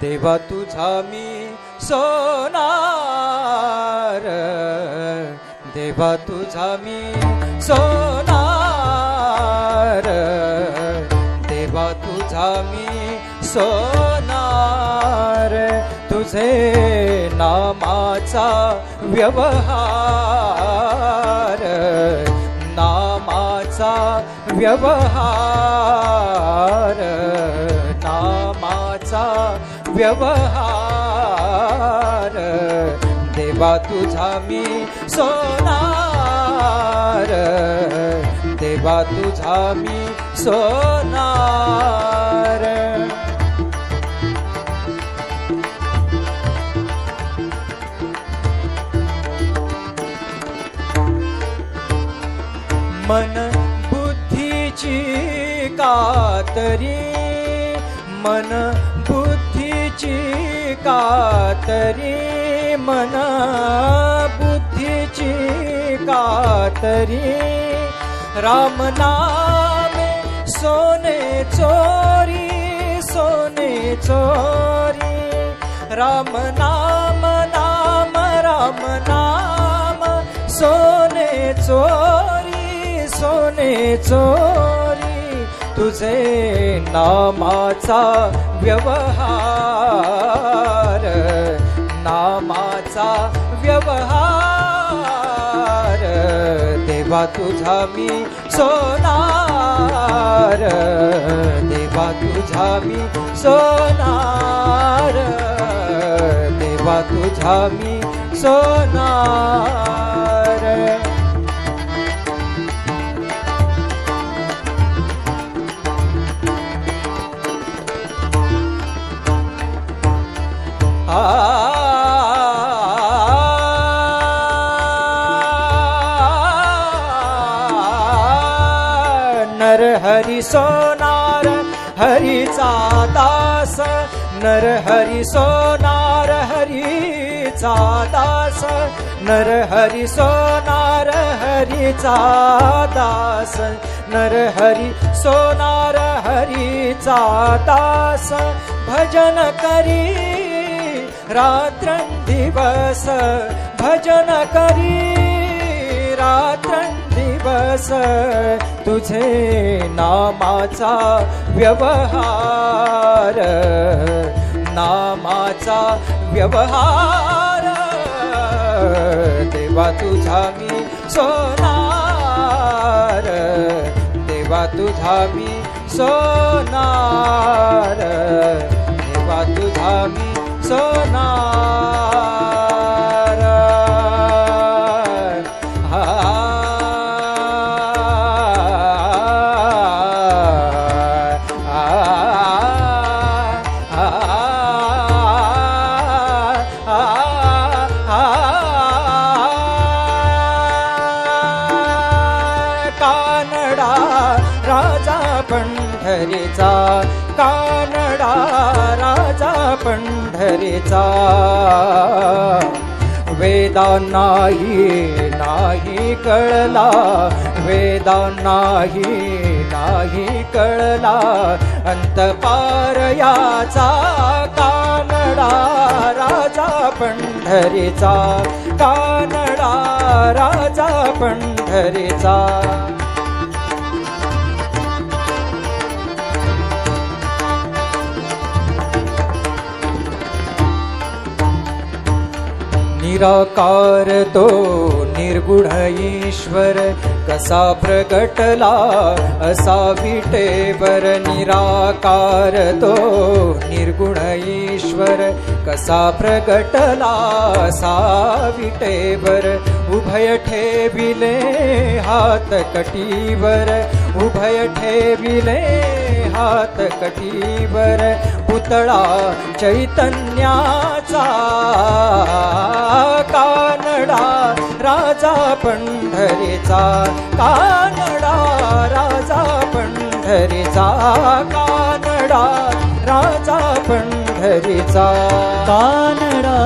देवा तुझा मी सोनार, देवा तुझा मी सोनार, देवा तुझा मी सोनार, तुझे नामाचा व्यवहार, नामाचा व्यवहार, नामाचा व्यवहार, देवा तुझा मी सोनार, देवा तुझा मी सोनार. मन बुद्धीची कातरी, मन बुद्धीची कातरी, मन बुद्धीची कातरी, राम नामे सोने चोरी, सोने चोरी, राम नाम नाम राम नाम सोने चोरी, सोने चोरी, तुझे नामाचा व्यवहार, नामाचा व्यवहार, देवा तुझा मी सोनार, देवा तुझा मी सोनार, देवा तुझा मी सोनार. नर हरी सोनार हरीचा दास, नर हरी सोनार हरीचा दास, नर हरी सोनार हरीचा दास, नर हरी सोनार हरीचा दास, भजन करी रात्रंदिवस, भजन करी रात्रंदिवस, तुझे नामाचा व्यवहार, नामाचा व्यवहार, देवा तुझा मी सोनार, देवा तुझा मी सोनार, देवा तुझा मी सोनार. कानडा राजा पंढरीचा, कानडा राजा पंढरीचा, वेदा नाही कळला, वेदा नाही कळला, अंतपार याचा, कानडा राजा पंढरीचा, कानडा राजा पंढरीचा. निराकार तो निर्गुण ईश्वर, कसा प्रगटला असा विटेवर, निराकार तो निर्गुण ईश्वर, कसा प्रगटला असा विटेवर, उभय ठेविले हात कटीवर, उभय ठेविले हात कटीवर, पुतळा चैतन्याचा, कानडा राजा पंढरीचा, कानडा राजा पंढरीचा, कानडा राजा पंढरीचा, कानडा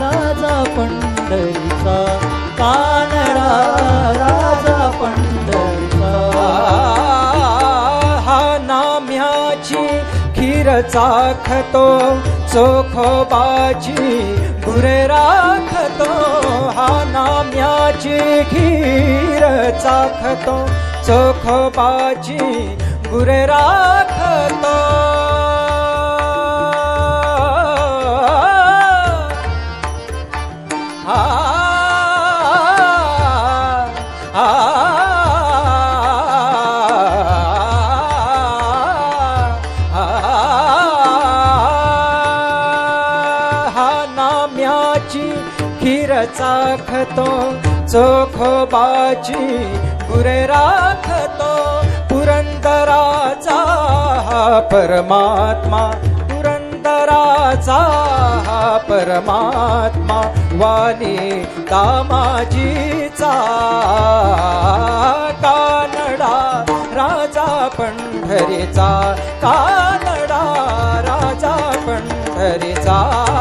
राजा पंढरीचा, कानडा राजा पंढरीचा. खीर चाखतो चोखोबाची गुरे राखतो हा नाम्याची खीर चाखतो चोखोबाची गुरे राखतो खीर चाखतो चोखोबाची गुरे राखतो पुरंदराचा हा परमात्मा पुरंदराचा हा परमात्मा वाली दामाजीचा कानडा राजा पंढरीचा कानडा राजा पंढरीचा